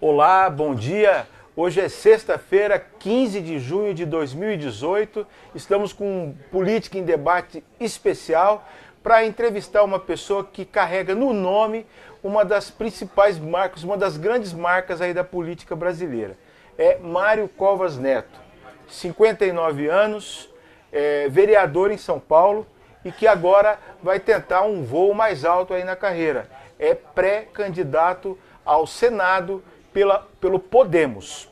Olá, bom dia. Hoje é sexta-feira, 15 de junho de 2018. Estamos com Política em Debate especial para entrevistar uma pessoa que carrega no nome uma das principais marcas, uma das grandes marcas aí da política brasileira. É Mário Covas Neto, 59 anos, vereador em São Paulo e que agora vai tentar um voo mais alto aí na carreira. É pré-candidato ao Senado pelo Podemos,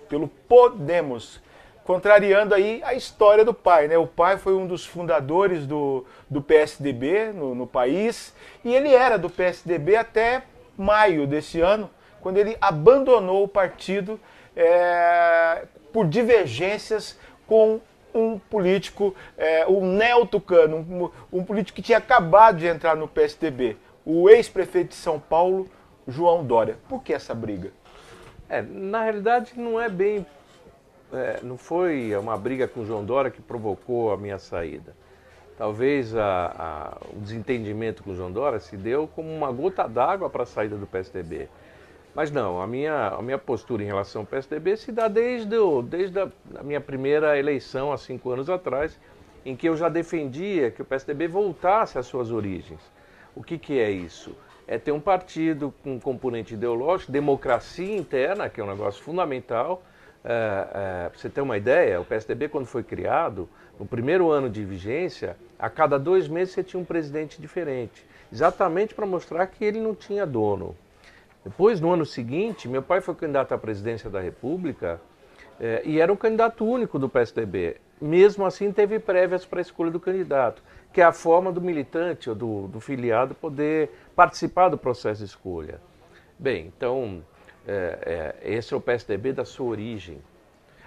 contrariando aí a história do pai, né? O pai foi um dos fundadores do PSDB no país e ele era do PSDB até maio desse ano, quando ele abandonou o partido por divergências com um político, o neotucano, um político que tinha acabado de entrar no PSDB, o ex-prefeito de São Paulo, João Dória. Por que essa briga? Na realidade não é bem, não foi uma briga com o João Dória que provocou a minha saída. Talvez o desentendimento com o João Dória se deu como uma gota d'água para a saída do PSDB. Mas não, a minha postura em relação ao PSDB se dá desde a minha primeira eleição, há 5 anos atrás, em que eu já defendia que o PSDB voltasse às suas origens. O que é isso? É ter um partido com um componente ideológico, democracia interna, que é um negócio fundamental. Para você ter uma ideia, o PSDB, quando foi criado, no primeiro ano de vigência, a cada 2 meses você tinha um presidente diferente, exatamente para mostrar que ele não tinha dono. Depois, no ano seguinte, meu pai foi candidato à presidência da República e era um candidato único do PSDB. Mesmo assim, teve prévias para a escolha do candidato, que é a forma do militante ou do filiado poder participar do processo de escolha. Bem, então, esse é o PSDB da sua origem.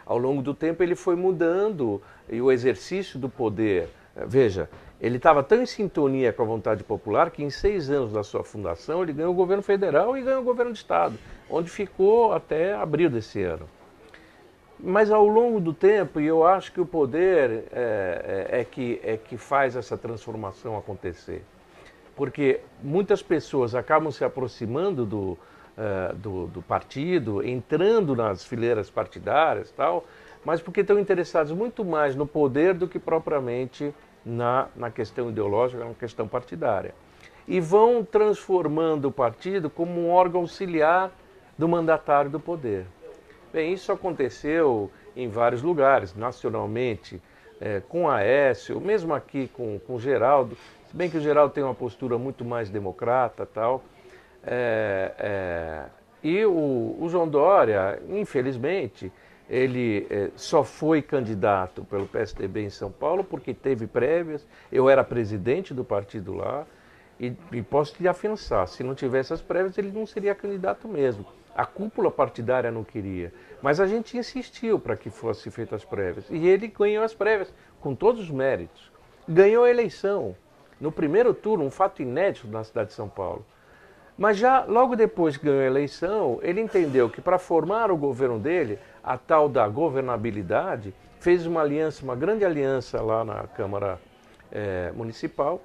Ao longo do tempo ele foi mudando e o exercício do poder, veja, ele estava tão em sintonia com a vontade popular que em 6 anos da sua fundação ele ganhou o governo federal e ganhou o governo do estado, onde ficou até abril desse ano. Mas ao longo do tempo, e eu acho que o poder é que faz essa transformação acontecer. Porque muitas pessoas acabam se aproximando do partido, entrando nas fileiras partidárias e tal, mas porque estão interessados muito mais no poder do que propriamente na questão ideológica, na questão partidária. E vão transformando o partido como um órgão auxiliar do mandatário do poder. Bem, isso aconteceu em vários lugares, nacionalmente, com Aécio, mesmo aqui com o Geraldo, se bem que o Geraldo tem uma postura muito mais democrata e tal. E o João Dória, infelizmente, ele só foi candidato pelo PSDB em São Paulo porque teve prévias, eu era presidente do partido lá, e posso te afiançar, se não tivesse as prévias ele não seria candidato mesmo. A cúpula partidária não queria, mas a gente insistiu para que fossem feitas as prévias. E ele ganhou as prévias, com todos os méritos. Ganhou a eleição, no primeiro turno, um fato inédito na cidade de São Paulo. Mas já logo depois que ganhou a eleição, ele entendeu que para formar o governo dele, a tal da governabilidade, fez uma aliança, uma grande aliança lá na Câmara Municipal,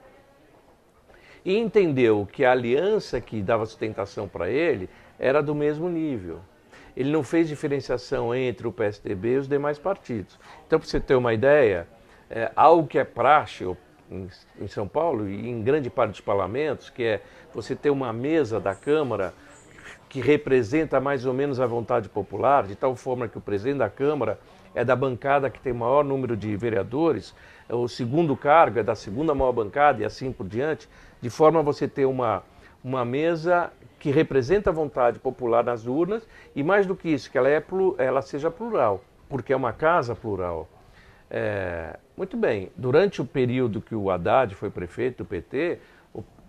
e entendeu que a aliança que dava sustentação para ele era do mesmo nível. Ele não fez diferenciação entre o PSDB e os demais partidos. Então, para você ter uma ideia, algo que é praxe em São Paulo e em grande parte dos parlamentos, que é você ter uma mesa da Câmara que representa mais ou menos a vontade popular, de tal forma que o presidente da Câmara é da bancada que tem maior número de vereadores, o segundo cargo é da segunda maior bancada e assim por diante, de forma a você ter uma mesa que representa a vontade popular nas urnas e, mais do que isso, que ela seja plural, porque é uma casa plural. Muito bem, durante o período que o Haddad foi prefeito do PT,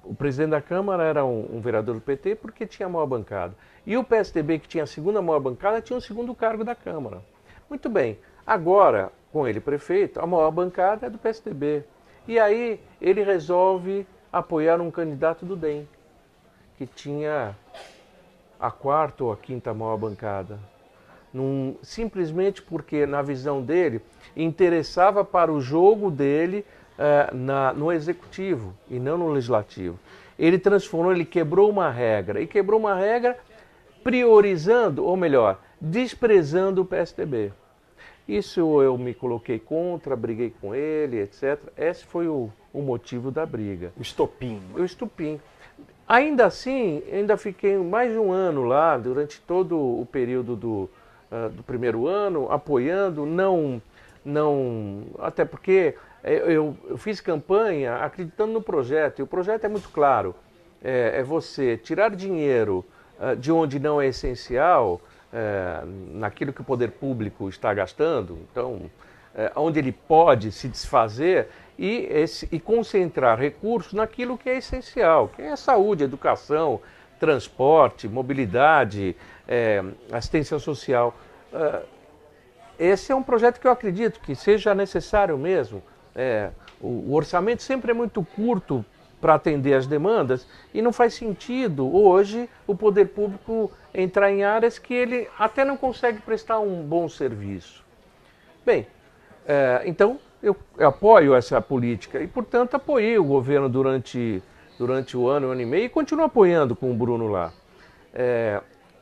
o presidente da Câmara era um vereador do PT porque tinha a maior bancada. E o PSDB, que tinha a segunda maior bancada, tinha o segundo cargo da Câmara. Muito bem, agora, com ele prefeito, a maior bancada é do PSDB. E aí ele resolve apoiar um candidato do DEM, que tinha a 4ª ou a 5ª maior bancada. Simplesmente porque, na visão dele, interessava para o jogo dele no executivo e não no legislativo. Ele quebrou uma regra, e quebrou uma regra priorizando, ou melhor, desprezando o PSDB. Isso eu me coloquei contra, briguei com ele, etc. Esse foi o motivo da briga. O estopim. O estopim. Ainda assim, ainda fiquei mais de um ano lá, durante todo o período do primeiro ano, apoiando, até porque eu fiz campanha acreditando no projeto, e o projeto é muito claro, é você tirar dinheiro de onde não é essencial, naquilo que o poder público está gastando, então, onde ele pode se desfazer e concentrar recursos naquilo que é essencial, que é saúde, educação, transporte, mobilidade, assistência social. Esse é um projeto que eu acredito que seja necessário mesmo. O orçamento sempre é muito curto para atender as demandas e não faz sentido hoje o poder público entrar em áreas que ele até não consegue prestar um bom serviço. Bem, então eu apoio essa política e, portanto, apoiei o governo durante o ano e meio e continuo apoiando com o Bruno lá.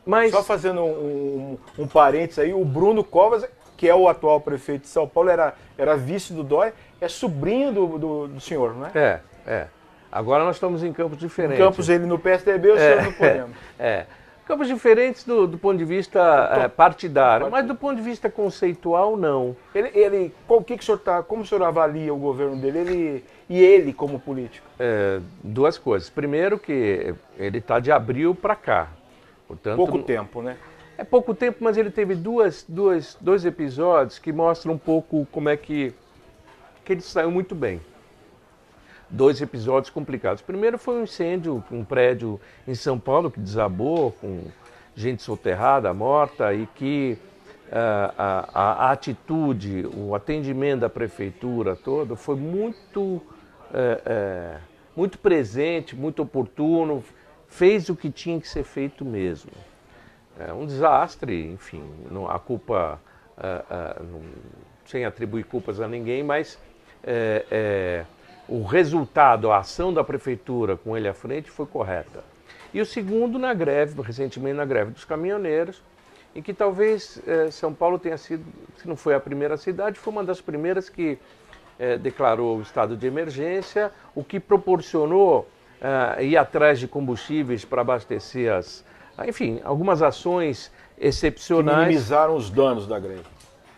Mas... Só fazendo um parênteses aí, o Bruno Covas, que é o atual prefeito de São Paulo, era vice do Dória, é sobrinho do senhor, não é? Agora nós estamos em campos diferentes. Em campos ele no PSDB, o senhor no Podemos. Campos diferentes do ponto de vista partidário, mas do ponto de vista conceitual, não. Como o senhor avalia o governo dele e ele como político? Duas coisas. Primeiro que ele está de abril para cá. Portanto, pouco tempo, né? É pouco tempo, mas ele teve dois episódios que mostram um pouco como é que ele saiu muito bem. Dois episódios complicados. Primeiro foi um incêndio, um prédio em São Paulo que desabou, com gente soterrada, morta, e que a atitude, o atendimento da prefeitura toda foi muito presente, muito oportuno, fez o que tinha que ser feito mesmo. Um desastre, enfim, a culpa, sem atribuir culpas a ninguém, mas o resultado, a ação da prefeitura com ele à frente foi correta. E o segundo na greve, recentemente na greve dos caminhoneiros, em que talvez São Paulo tenha sido, se não foi a primeira cidade, foi uma das primeiras que declarou o estado de emergência, o que proporcionou ir atrás de combustíveis para abastecer enfim, algumas ações excepcionais. Que minimizaram os danos da greve.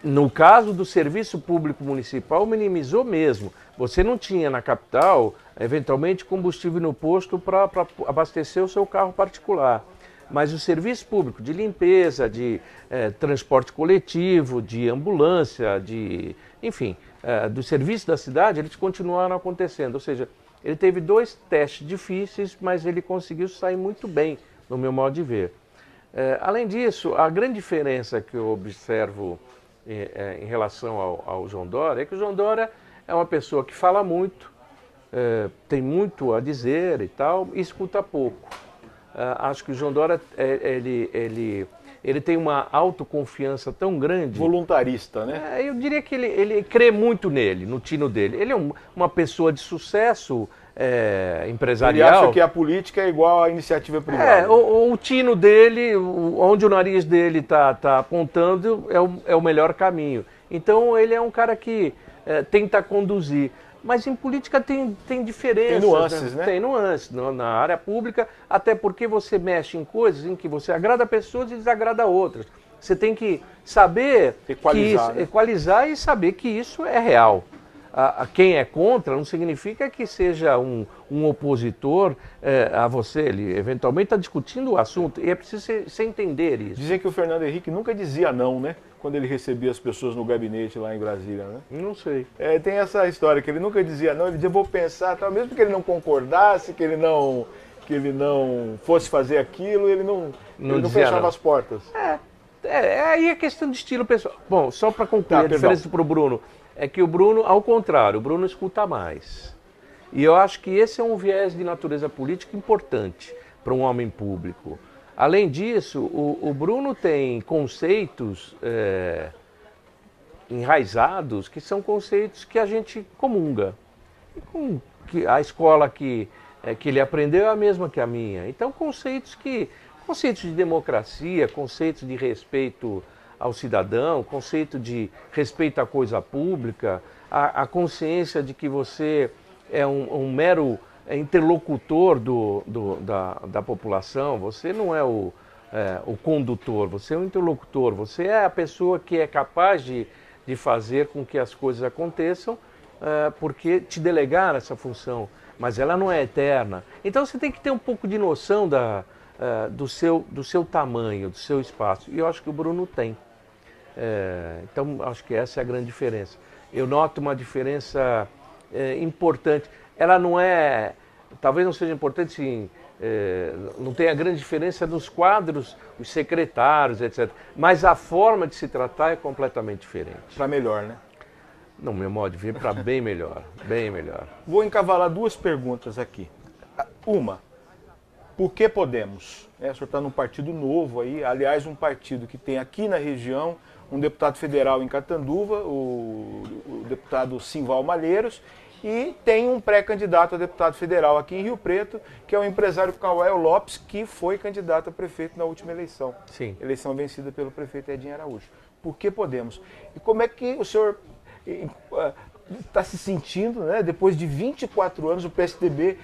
No caso do serviço público municipal, minimizou mesmo. Você não tinha na capital, eventualmente, combustível no posto para abastecer o seu carro particular. Mas o serviço público de limpeza, de transporte coletivo, de ambulância, enfim, do serviço da cidade, eles continuaram acontecendo. Ou seja, ele teve dois testes difíceis, mas ele conseguiu sair muito bem, no meu modo de ver. Além disso, a grande diferença que eu observo em relação ao João Dória é que o João Dória é uma pessoa que fala muito, tem muito a dizer e tal, e escuta pouco. Acho que o João Dória, ele tem uma autoconfiança tão grande. Voluntarista, né? Eu diria que ele crê muito nele, no tino dele. Ele é uma pessoa de sucesso empresarial. Ele acha que a política é igual à iniciativa privada. O tino dele, onde o nariz dele está apontando, é o melhor caminho. Então ele é um cara que tenta conduzir. Mas em política tem diferenças. Tem nuances, né? Tem nuances na área pública, até porque você mexe em coisas em que você agrada pessoas e desagrada outras. Você tem que saber equalizar e saber que isso é real. Quem é contra não significa que seja um opositor a você. Ele eventualmente está discutindo o assunto e é preciso você entender isso. Dizem que o Fernando Henrique nunca dizia não, né? Quando ele recebia as pessoas no gabinete lá em Brasília, né? Não sei. Tem essa história que ele nunca dizia não, ele dizia vou pensar, tal. Mesmo que ele não concordasse, que ele não fosse fazer aquilo, ele não fechava as portas. Aí é questão de estilo pessoal. Bom, só para concluir, a diferença para o Bruno é que o Bruno, ao contrário, o Bruno escuta mais. E eu acho que esse é um viés de natureza política importante para um homem público. Além disso, o Bruno tem conceitos enraizados que são conceitos que a gente comunga. Que a escola que ele aprendeu é a mesma que a minha. Então, conceitos que conceitos de democracia, conceitos de respeito ao cidadão, conceito de respeito à coisa pública, a consciência de que você é um mero interlocutor da população, você não é o condutor, você é o interlocutor, você é a pessoa que é capaz de fazer com que as coisas aconteçam, porque te delegaram essa função, mas ela não é eterna. Então você tem que ter um pouco de noção do seu tamanho, do seu espaço, e eu acho que o Bruno tem. Então acho que essa é a grande diferença. Eu noto uma diferença importante. Ela não é, talvez não seja importante, sim, não tem a grande diferença nos quadros, os secretários, etc. Mas a forma de se tratar é completamente diferente. Para melhor, né? Não, meu modo de ver, para bem melhor, bem melhor. Vou encavalar duas perguntas aqui. Uma, por que Podemos? O senhor está num partido novo aí, aliás, um partido que tem aqui na região um deputado federal em Catanduva, o deputado Simval Malheiros, e tem um pré-candidato a deputado federal aqui em Rio Preto, que é o empresário Cauel Lopes, que foi candidato a prefeito na última eleição. Sim. Eleição vencida pelo prefeito Edinho Araújo. Por que Podemos? E como é que o senhor está se sentindo, né? Depois de 24 anos, o PSDB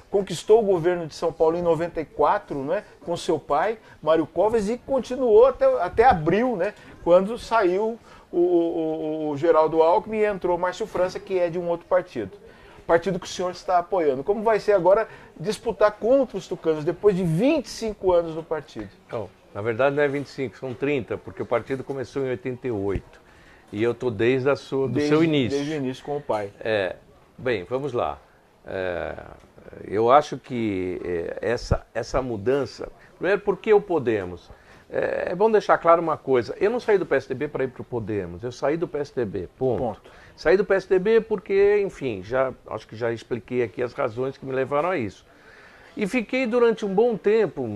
conquistou o governo de São Paulo em 94, né? Com seu pai, Mário Covas, e continuou até abril, né? Quando saiu o Geraldo Alckmin e entrou Márcio França, que é de um outro partido. Partido que o senhor está apoiando. Como vai ser agora disputar contra os tucanos, depois de 25 anos no partido? Não, na verdade não é 25, são 30, porque o partido começou em 88. E eu estou desde o seu início. Desde o início com o pai. Bem, vamos lá. Eu acho que essa mudança... Primeiro, por que o Podemos? É bom deixar claro uma coisa. Eu não saí do PSDB para ir para o Podemos. Eu saí do PSDB, ponto. Saí do PSDB porque, enfim, acho que já expliquei aqui as razões que me levaram a isso. E fiquei durante um bom tempo...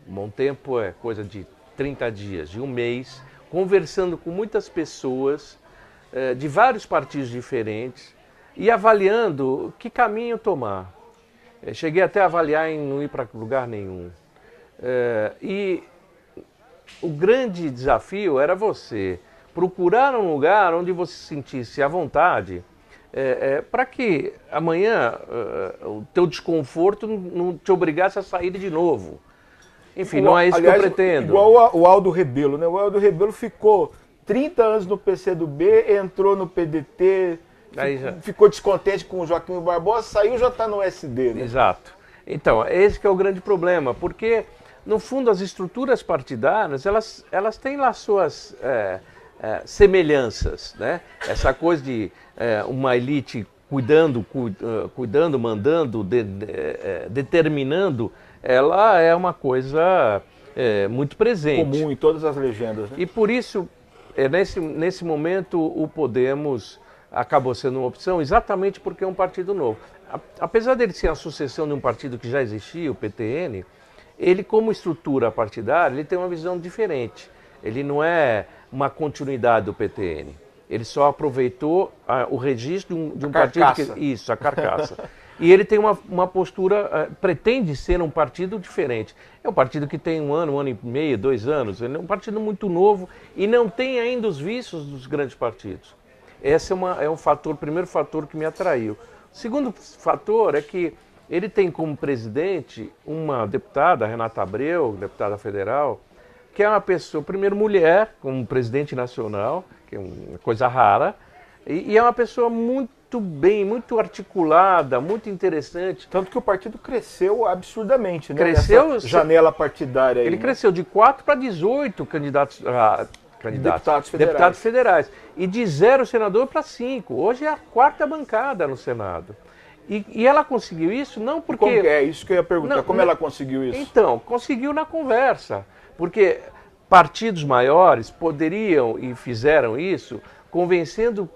bom tempo é coisa de 30 dias, de um mês... conversando com muitas pessoas de vários partidos diferentes e avaliando que caminho tomar. Cheguei até a avaliar em não ir para lugar nenhum. E o grande desafio era você procurar um lugar onde você se sentisse à vontade para que amanhã o teu desconforto não te obrigasse a sair de novo. Enfim, não é isso, aliás, que eu pretendo. Igual o Aldo Rebelo, né? O Aldo Rebelo ficou 30 anos no PCdoB, entrou no PDT, ficou descontente com o Joaquim Barbosa, saiu e já está no SD, né? Exato. Então, esse que é o grande problema, porque, no fundo, as estruturas partidárias, elas têm lá suas semelhanças, né? Essa coisa de uma elite cuidando, mandando, determinando, ela é uma coisa muito presente. Comum em todas as legendas, né? E por isso, nesse momento, o Podemos acabou sendo uma opção exatamente porque é um partido novo. Apesar dele ser a sucessão de um partido que já existia, o PTN, ele, como estrutura partidária, ele tem uma visão diferente. Ele não é uma continuidade do PTN. Ele só aproveitou o registro de um partido que... Isso, a carcaça. E ele tem uma postura, pretende ser um partido diferente. É um partido que tem um ano e meio, 2 anos. Ele é um partido muito novo e não tem ainda os vícios dos grandes partidos. Esse é o primeiro fator que me atraiu. O segundo fator é que ele tem como presidente uma deputada, Renata Abreu, deputada federal, que é uma pessoa, primeiro mulher, como presidente nacional, que é uma coisa rara, e é uma pessoa muito bem, muito articulada, muito interessante. Tanto que o partido cresceu absurdamente, né? Cresceu, nessa janela partidária aí. Ele, né? Cresceu de 4 para 18 deputados federais. E de 0 senador para 5. Hoje é a 4ª bancada no Senado. E ela conseguiu isso não porque... Como que é isso que eu ia perguntar? Como ela conseguiu isso? Então, conseguiu na conversa. Porque partidos maiores poderiam e fizeram isso convencendo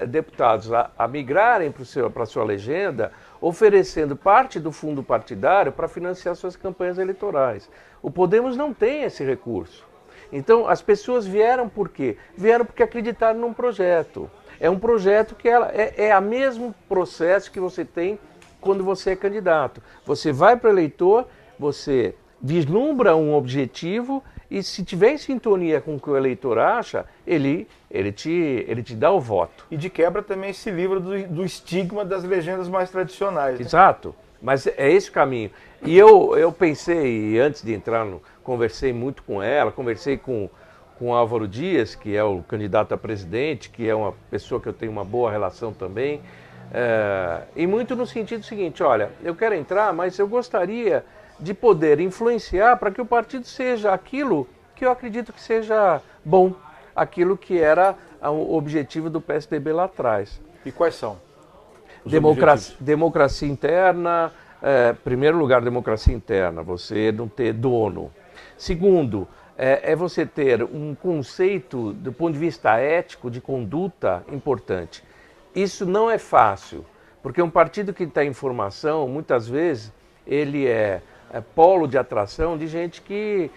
deputados a migrarem para a sua legenda, oferecendo parte do fundo partidário para financiar suas campanhas eleitorais. O Podemos não tem esse recurso. Então, as pessoas vieram por quê? Vieram porque acreditaram num projeto. É um projeto que é o mesmo processo que você tem quando você é candidato. Você vai para o eleitor, você vislumbra um objetivo e se tiver em sintonia com o que o eleitor acha, ele te dá o voto. E de quebra também se livra do estigma das legendas mais tradicionais. Né? Exato, mas é esse o caminho. E eu pensei, antes de entrar, conversei muito com ela, conversei com o Álvaro Dias, que é o candidato a presidente, que é uma pessoa que eu tenho uma boa relação também, e muito no sentido seguinte, olha, eu quero entrar, mas eu gostaria de poder influenciar para que o partido seja aquilo que eu acredito que seja bom, aquilo que era o objetivo do PSDB lá atrás. E quais são? Democracia interna, primeiro lugar, democracia interna, você não ter dono. Segundo, é você ter um conceito, do ponto de vista ético, de conduta importante. Isso não é fácil, porque um partido que está em formação, muitas vezes, ele é polo de atração de gente que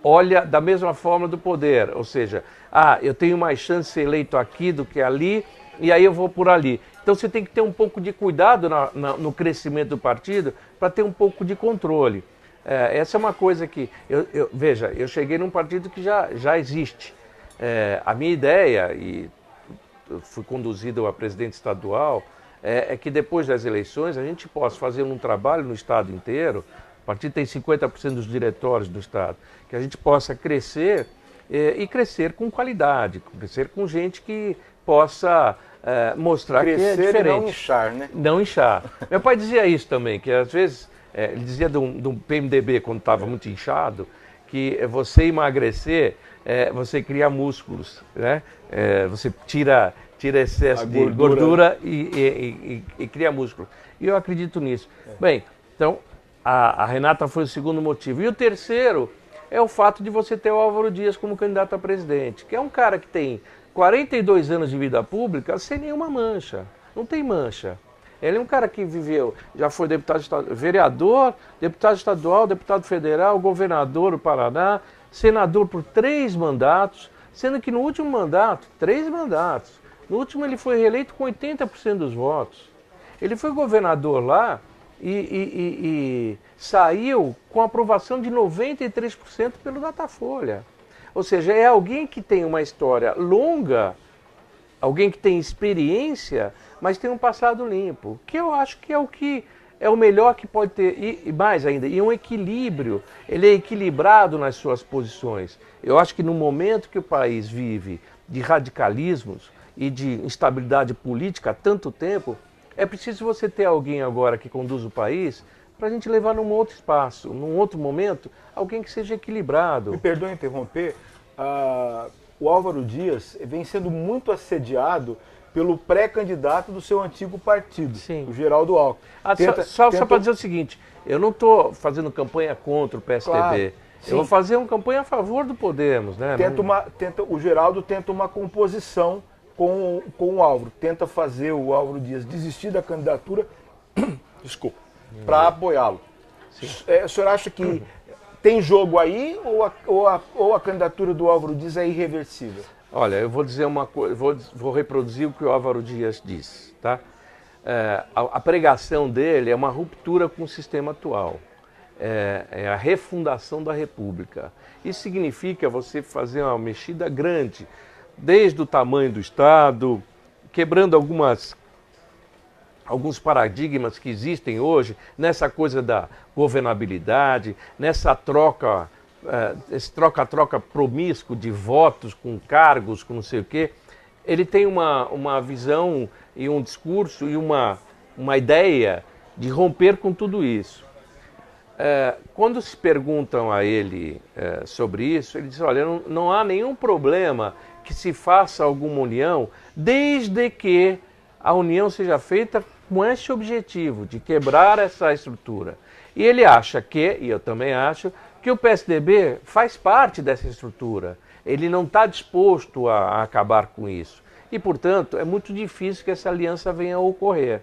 olha da mesma forma do poder, ou seja, eu tenho mais chance de ser eleito aqui do que ali, e aí eu vou por ali. Então você tem que ter um pouco de cuidado no crescimento do partido para ter um pouco de controle. Essa é uma coisa que, veja, eu cheguei num partido que já existe. A minha ideia, e eu fui conduzido a presidente estadual, é que depois das eleições a gente possa fazer um trabalho no estado inteiro, o partido tem 50% dos diretórios do estado, que a gente possa crescer e crescer com qualidade, crescer com gente que possa mostrar crescer que é diferente. E não inchar, né? Não inchar. Meu pai dizia isso também, que às vezes, ele dizia de um PMDB quando estava muito inchado, que você emagrecer, você cria músculos, né? Você tira excesso de gordura e cria músculo. E eu acredito nisso. Bem, então, a Renata foi o segundo motivo. E o terceiro é o fato de você ter o Álvaro Dias como candidato a presidente, que é um cara que tem 42 anos de vida pública sem nenhuma mancha. Não tem mancha. Ele é um cara que viveu, já foi deputado estadual, vereador, deputado estadual, deputado federal, governador do Paraná, senador por 3 mandatos, sendo que no último mandato, 3 mandatos, no último ele foi reeleito com 80% dos votos. Ele foi governador lá e saiu com aprovação de 93% pelo Datafolha. Ou seja, é alguém que tem uma história longa, alguém que tem experiência, mas tem um passado limpo, que eu acho que é o melhor que pode ter, e mais ainda, e um equilíbrio, ele é equilibrado nas suas posições. Eu acho que no momento que o país vive de radicalismos e de instabilidade política há tanto tempo, é preciso você ter alguém agora que conduz o país para a gente levar num outro espaço, num outro momento, alguém que seja equilibrado. Me perdoe interromper, o Álvaro Dias vem sendo muito assediado pelo pré-candidato do seu antigo partido, Sim. o Geraldo Alckmin. Só para dizer o seguinte, eu não estou fazendo campanha contra o PSDB, claro, eu vou fazer uma campanha a favor do Podemos. Né? O Geraldo tenta uma composição com o Álvaro, tenta fazer o Álvaro Dias desistir da candidatura, desculpa, para apoiá-lo. O senhor acha que tem jogo aí ou a candidatura do Álvaro Dias é irreversível? Olha, eu vou dizer uma coisa, vou reproduzir o que o Álvaro Dias disse, tá? A pregação dele é uma ruptura com o sistema atual, é a refundação da República. Isso significa você fazer uma mexida grande, desde o tamanho do Estado, quebrando alguns paradigmas que existem hoje, nessa coisa da governabilidade, nessa troca, esse troca-troca promíscuo de votos com cargos, com não sei o quê. Ele tem uma visão e um discurso e uma ideia de romper com tudo isso. Quando se perguntam a ele sobre isso, ele diz, olha, não há nenhum problema que se faça alguma união, desde que a união seja feita com esse objetivo, de quebrar essa estrutura. E ele acha e eu também acho, que o PSDB faz parte dessa estrutura. Ele não está disposto a acabar com isso. E, portanto, é muito difícil que essa aliança venha a ocorrer.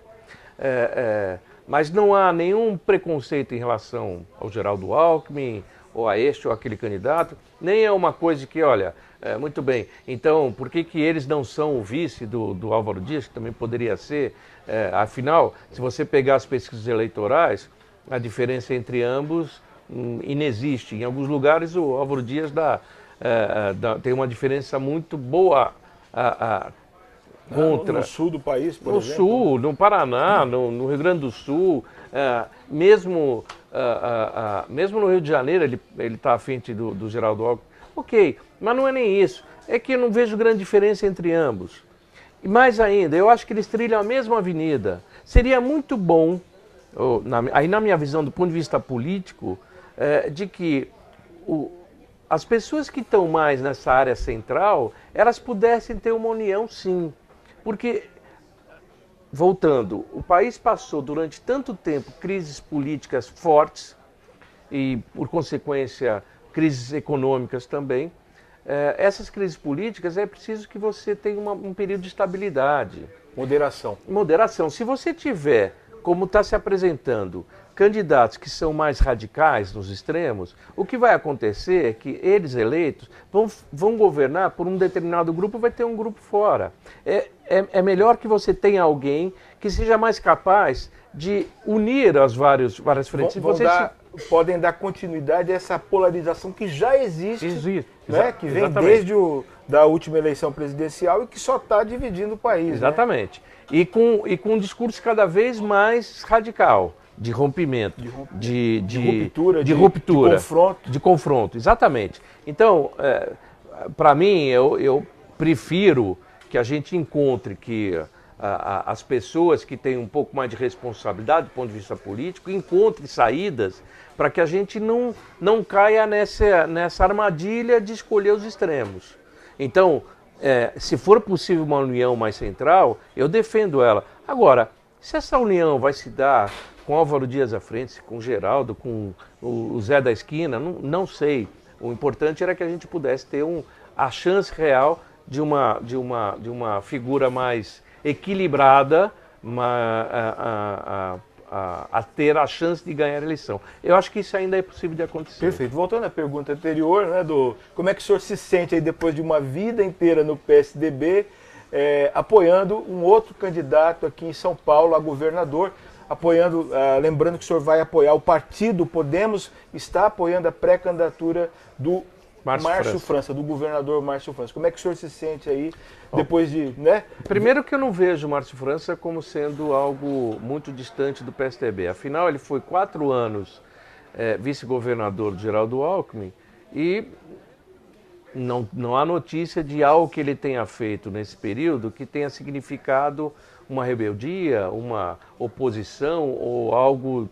Mas não há nenhum preconceito em relação ao Geraldo Alckmin, ou a este ou aquele candidato, nem é uma coisa que, olha, muito bem, então por que eles não são o vice do Álvaro Dias, que também poderia ser? Afinal, se você pegar as pesquisas eleitorais, a diferença entre ambos inexiste. Em alguns lugares o Álvaro Dias tem uma diferença muito boa contra... No sul do país, por exemplo? No sul, no Paraná, no Rio Grande do Sul, mesmo no Rio de Janeiro ele está à frente do Geraldo Alckmin. Ok, mas não é nem isso. É que eu não vejo grande diferença entre ambos. E mais ainda, eu acho que eles trilham a mesma avenida. Seria muito bom, aí na minha visão do ponto de vista político, de que as pessoas que estão mais nessa área central, elas pudessem ter uma união sim. Porque, voltando, o país passou durante tanto tempo crises políticas fortes e, por consequência, crises econômicas também. Essas crises políticas é preciso que você tenha um período de estabilidade. Moderação. Moderação. Se você tiver, como está se apresentando, candidatos que são mais radicais nos extremos, o que vai acontecer é que eles eleitos vão governar por um determinado grupo, vai ter um grupo fora. É melhor que você tenha alguém que seja mais capaz de unir as várias frentes. Podem dar continuidade a essa polarização que já existe. Né? Que vem exatamente. Desde da última eleição presidencial e que só está dividindo o país. Exatamente. Né? E com um discurso cada vez mais radical, de rompimento, de ruptura, de confronto. Exatamente. Então, para mim, eu prefiro que a gente encontre que as pessoas que têm um pouco mais de responsabilidade do ponto de vista político encontrem saídas para que a gente não caia nessa armadilha de escolher os extremos. Então, se for possível uma união mais central, eu defendo ela. Agora, se essa união vai se dar com Álvaro Dias à frente, com o Geraldo, com o Zé da Esquina, não sei. O importante era que a gente pudesse ter a chance real de uma figura mais equilibrada a ter a chance de ganhar a eleição. Eu acho que isso ainda é possível de acontecer. Perfeito. Voltando à pergunta anterior, né, como é que o senhor se sente aí depois de uma vida inteira no PSDB, apoiando um outro candidato aqui em São Paulo, a governador, lembrando que o senhor vai apoiar o partido Podemos, está apoiando a pré-candidatura do Márcio França, do governador Márcio França. Como é que o senhor se sente aí depois de... né? Primeiro que eu não vejo o Márcio França como sendo algo muito distante do PSDB. Afinal, ele foi 4 anos vice-governador do Geraldo Alckmin e não há notícia de algo que ele tenha feito nesse período que tenha significado uma rebeldia, uma oposição ou algo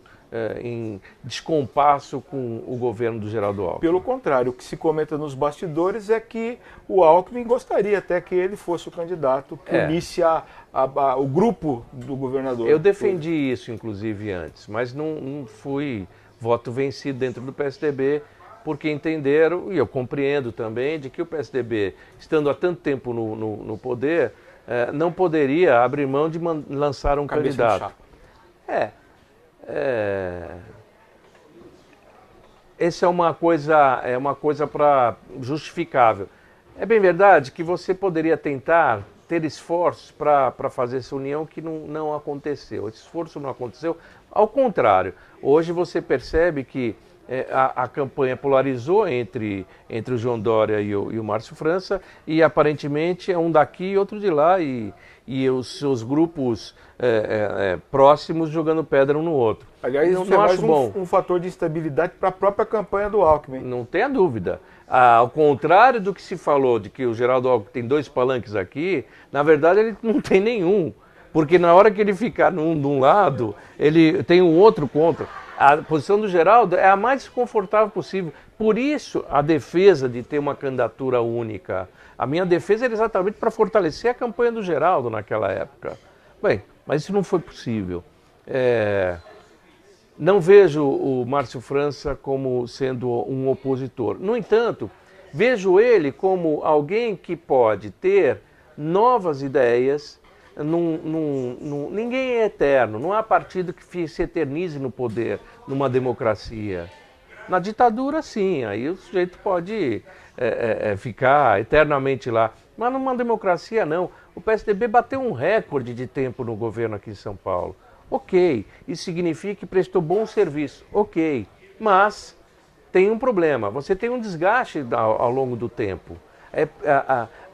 em descompasso com o governo do Geraldo Alckmin. Pelo contrário, o que se comenta nos bastidores é que o Alckmin gostaria até que ele fosse o candidato que unisse o grupo do governador. Eu defendi isso, inclusive, antes, mas não fui voto vencido dentro do PSDB, porque entenderam, e eu compreendo também, de que o PSDB, estando há tanto tempo no poder, não poderia abrir mão de lançar um candidato. Essa é uma coisa para justificável. É bem verdade que você poderia tentar ter esforços para fazer essa união que não aconteceu. Esse esforço não aconteceu. Ao contrário, hoje você percebe que a campanha polarizou entre o João Dória e o Márcio França e aparentemente é um daqui e outro de lá e os seus grupos próximos jogando pedra um no outro. Aliás, isso é mais um fator de instabilidade para a própria campanha do Alckmin. Não tenha dúvida. Ao contrário do que se falou de que o Geraldo Alckmin tem 2 palanques aqui, na verdade ele não tem nenhum. Porque na hora que ele ficar de um lado, ele tem um outro contra. A posição do Geraldo é a mais confortável possível. Por isso, a defesa de ter uma candidatura única. A minha defesa era exatamente para fortalecer a campanha do Geraldo naquela época. Bem, mas isso não foi possível. Não vejo o Márcio França como sendo um opositor. No entanto, vejo ele como alguém que pode ter novas ideias. Ninguém é eterno, não há partido que se eternize no poder numa democracia. Na ditadura, sim, aí o sujeito pode ficar eternamente lá, mas numa democracia não. O PSDB bateu um recorde de tempo no governo aqui em São Paulo. Ok, isso significa que prestou bom serviço, ok, mas tem um problema, você tem um desgaste ao longo do tempo.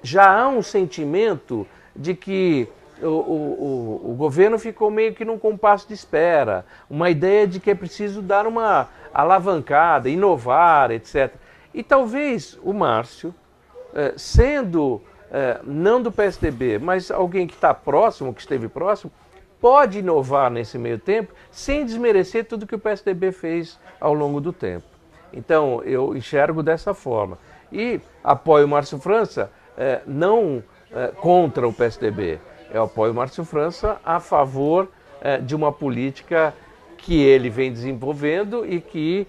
Já há um sentimento de que o governo ficou meio que num compasso de espera, uma ideia de que é preciso dar uma alavancada, inovar, etc. E talvez o Márcio, sendo não do PSDB, mas alguém que está próximo, que esteve próximo, pode inovar nesse meio tempo sem desmerecer tudo que o PSDB fez ao longo do tempo. Então, eu enxergo dessa forma. E apoio o Márcio França não contra o PSDB. Eu apoio o Márcio França a favor de uma política que ele vem desenvolvendo e que,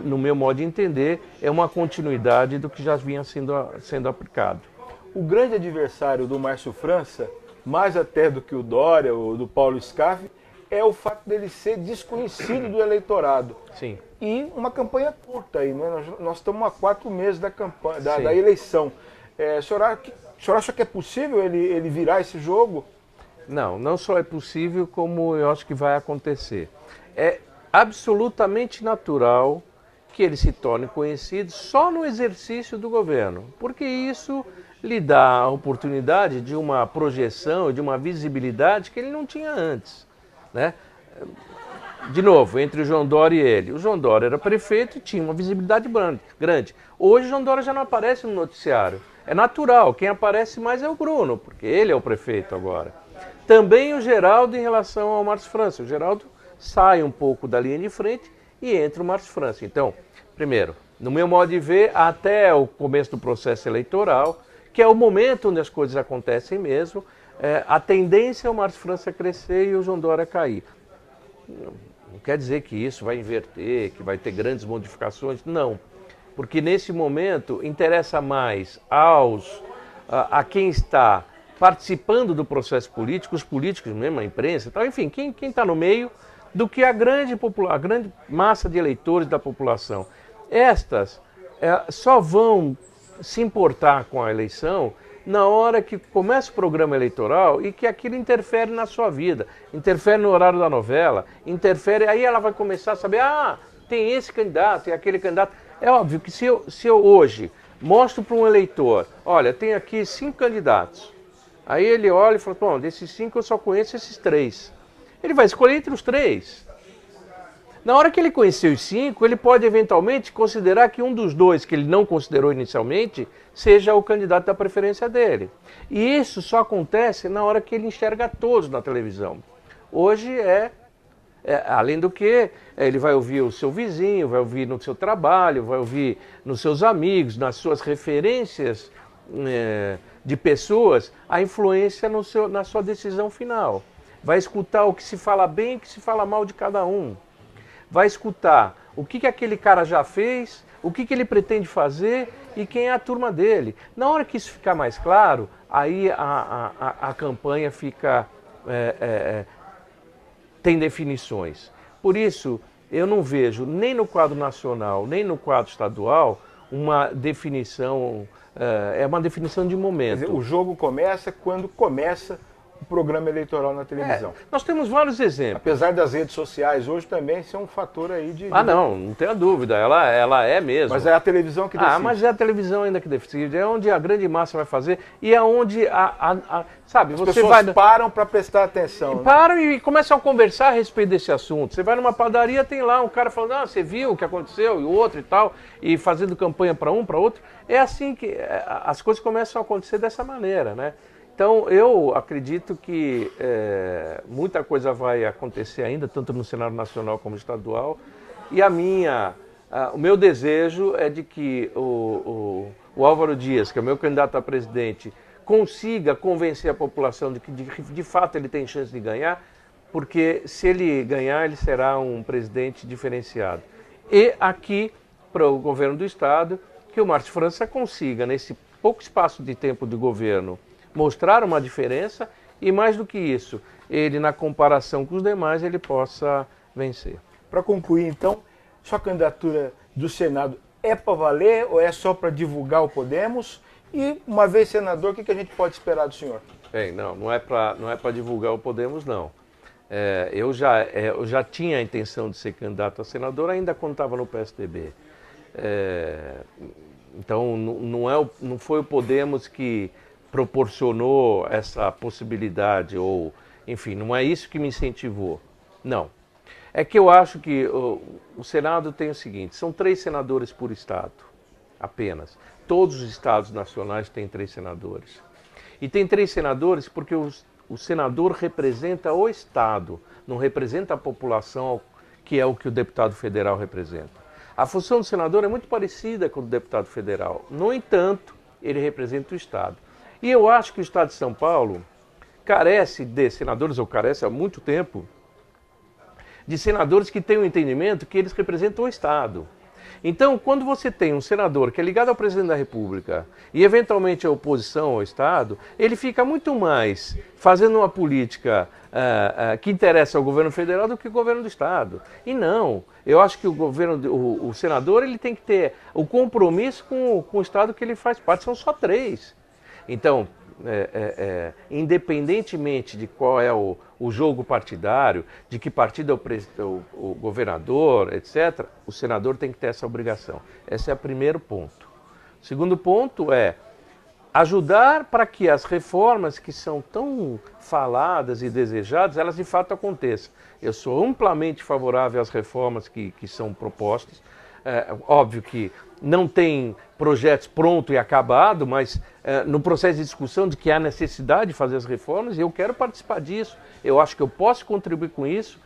no meu modo de entender, é uma continuidade do que já vinha sendo aplicado. O grande adversário do Márcio França, mais até do que o Dória ou do Paulo Scaff, é o fato dele ser desconhecido do eleitorado. Sim. E uma campanha curta aí, né? Nós estamos há 4 meses da campanha, da eleição. O senhor acha que é possível ele virar esse jogo? Não, não só é possível, como eu acho que vai acontecer. É absolutamente natural que ele se torne conhecido só no exercício do governo, porque isso lhe dá a oportunidade de uma projeção, de uma visibilidade que ele não tinha antes, né? De novo, entre o João Dória e ele. O João Dória era prefeito e tinha uma visibilidade grande. Hoje o João Dória já não aparece no noticiário. É natural, quem aparece mais é o Bruno, porque ele é o prefeito agora. Também o Geraldo em relação ao Márcio França. O Geraldo sai um pouco da linha de frente e entra o Márcio França. Então, primeiro, no meu modo de ver, até o começo do processo eleitoral, que é o momento onde as coisas acontecem mesmo, a tendência é o Márcio França crescer e o João Dória cair. Não quer dizer que isso vai inverter, que vai ter grandes modificações, não. Porque nesse momento interessa mais a quem está participando do processo político, os políticos mesmo, a imprensa, tal, enfim, quem está no meio, do que a grande massa de eleitores da população. Estas só vão se importar com a eleição na hora que começa o programa eleitoral e que aquilo interfere na sua vida, interfere no horário da novela, interfere, aí ela vai começar a saber, tem esse candidato, tem aquele candidato. É óbvio que se eu hoje mostro para um eleitor, olha, tem aqui 5 candidatos, aí ele olha e fala, bom, desses 5 eu só conheço esses 3. Ele vai escolher entre os 3. Na hora que ele conhecer os 5, ele pode eventualmente considerar que um dos 2 que ele não considerou inicialmente seja o candidato da preferência dele. E isso só acontece na hora que ele enxerga todos na televisão. Hoje além do que, ele vai ouvir o seu vizinho, vai ouvir no seu trabalho, vai ouvir nos seus amigos, nas suas referências de pessoas, a influência na sua decisão final. Vai escutar o que se fala bem e o que se fala mal de cada um. Vai escutar o que aquele cara já fez, o que ele pretende fazer e quem é a turma dele. Na hora que isso ficar mais claro, aí a campanha fica... tem definições. Por isso, eu não vejo nem no quadro nacional, nem no quadro estadual, uma definição, é uma definição de momento. Quer dizer, o jogo começa quando começa o programa eleitoral na televisão. Nós temos vários exemplos. Apesar das redes sociais hoje também ser um fator aí de... não tenha dúvida, ela é mesmo. Mas é a televisão que decide. Mas é a televisão ainda que decide, é onde a grande massa vai fazer e é onde sabe, As você pessoas vai... param para prestar atenção. Param e começam a conversar a respeito desse assunto. Você vai numa padaria, tem lá um cara falando, você viu o que aconteceu, e o outro e tal, e fazendo campanha para um, para outro. É assim que as coisas começam a acontecer dessa maneira, né? Então, eu acredito que muita coisa vai acontecer ainda, tanto no cenário nacional como estadual, e o meu desejo é de que o Álvaro Dias, que é o meu candidato a presidente, consiga convencer a população de que de fato ele tem chance de ganhar, porque se ele ganhar, ele será um presidente diferenciado. E aqui, para o governo do Estado, que o Márcio França consiga, nesse pouco espaço de tempo de governo, mostrar uma diferença e, mais do que isso, ele, na comparação com os demais, ele possa vencer. Para concluir, então, sua candidatura do Senado é para valer ou é só para divulgar o Podemos? E, uma vez senador, o que a gente pode esperar do senhor? Bem, não é para divulgar o Podemos, não. Eu já tinha a intenção de ser candidato a senador ainda quando estava no PSDB. Então não foi o Podemos que proporcionou essa possibilidade, ou enfim, não é isso que me incentivou. Não. É que eu acho que o Senado tem o seguinte, são 3 senadores por estado, apenas. Todos os estados nacionais têm 3 senadores. E tem 3 senadores porque o senador representa o estado, não representa a população, que é o que o deputado federal representa. A função do senador é muito parecida com a do deputado federal. No entanto, ele representa o estado. E eu acho que o estado de São Paulo carece de senadores, ou carece há muito tempo, de senadores que tenham um entendimento que eles representam o Estado. Então, quando você tem um senador que é ligado ao presidente da República e eventualmente a oposição ao Estado, ele fica muito mais fazendo uma política que interessa ao governo federal do que o governo do Estado. E não, eu acho que o senador ele tem que ter o compromisso com o Estado que ele faz parte, são só 3. Então, independentemente de qual é o jogo partidário, de que partido é o governador, etc., o senador tem que ter essa obrigação. Esse é o primeiro ponto. O segundo ponto é ajudar para que as reformas que são tão faladas e desejadas, elas de fato aconteçam. Eu sou amplamente favorável às reformas que são propostas. Óbvio que não tem projetos pronto e acabado, mas no processo de discussão de que há necessidade de fazer as reformas, eu quero participar disso. Eu acho que eu posso contribuir com isso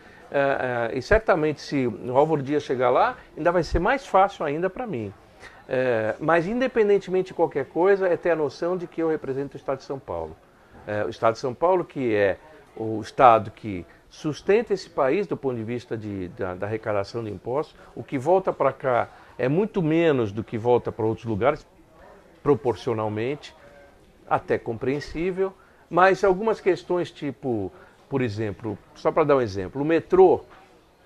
e certamente se o Álvaro Dias chegar lá, ainda vai ser mais fácil ainda para mim. Mas independentemente de qualquer coisa, é ter a noção de que eu represento o Estado de São Paulo. O Estado de São Paulo, que é o Estado que sustenta esse país do ponto de vista da arrecadação de impostos. O que volta para cá é muito menos do que volta para outros lugares, proporcionalmente, até compreensível, mas algumas questões tipo, por exemplo, só para dar um exemplo, o metrô,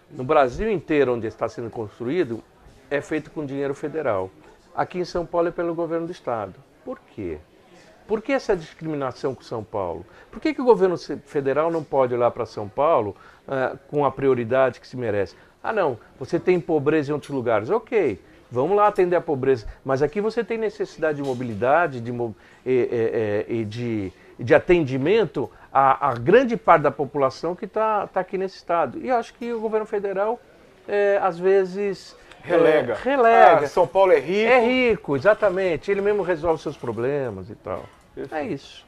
no Brasil inteiro onde está sendo construído, é feito com dinheiro federal. Aqui em São Paulo é pelo governo do Estado. Por quê? Por que essa discriminação com São Paulo? Por que o governo federal não pode olhar para São Paulo com a prioridade que se merece? Ah, não, você tem pobreza em outros lugares. Ok, vamos lá atender a pobreza. Mas aqui você tem necessidade de mobilidade de atendimento a grande parte da população que está aqui nesse estado. E eu acho que o governo federal, às vezes... Relega. São Paulo é rico. É rico, exatamente. Ele mesmo resolve seus problemas e tal. Perfeito. É isso.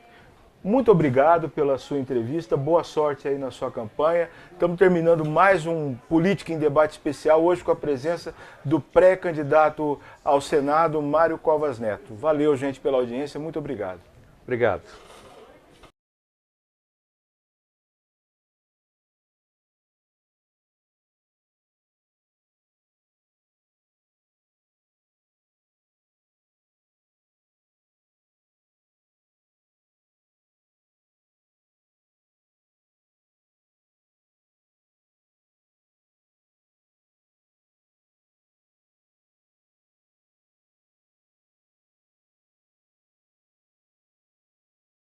Muito obrigado pela sua entrevista. Boa sorte aí na sua campanha. Estamos terminando mais um Política em Debate especial, hoje com a presença do pré-candidato ao Senado, Mário Covas Neto. Valeu, gente, pela audiência. Muito obrigado. Obrigado.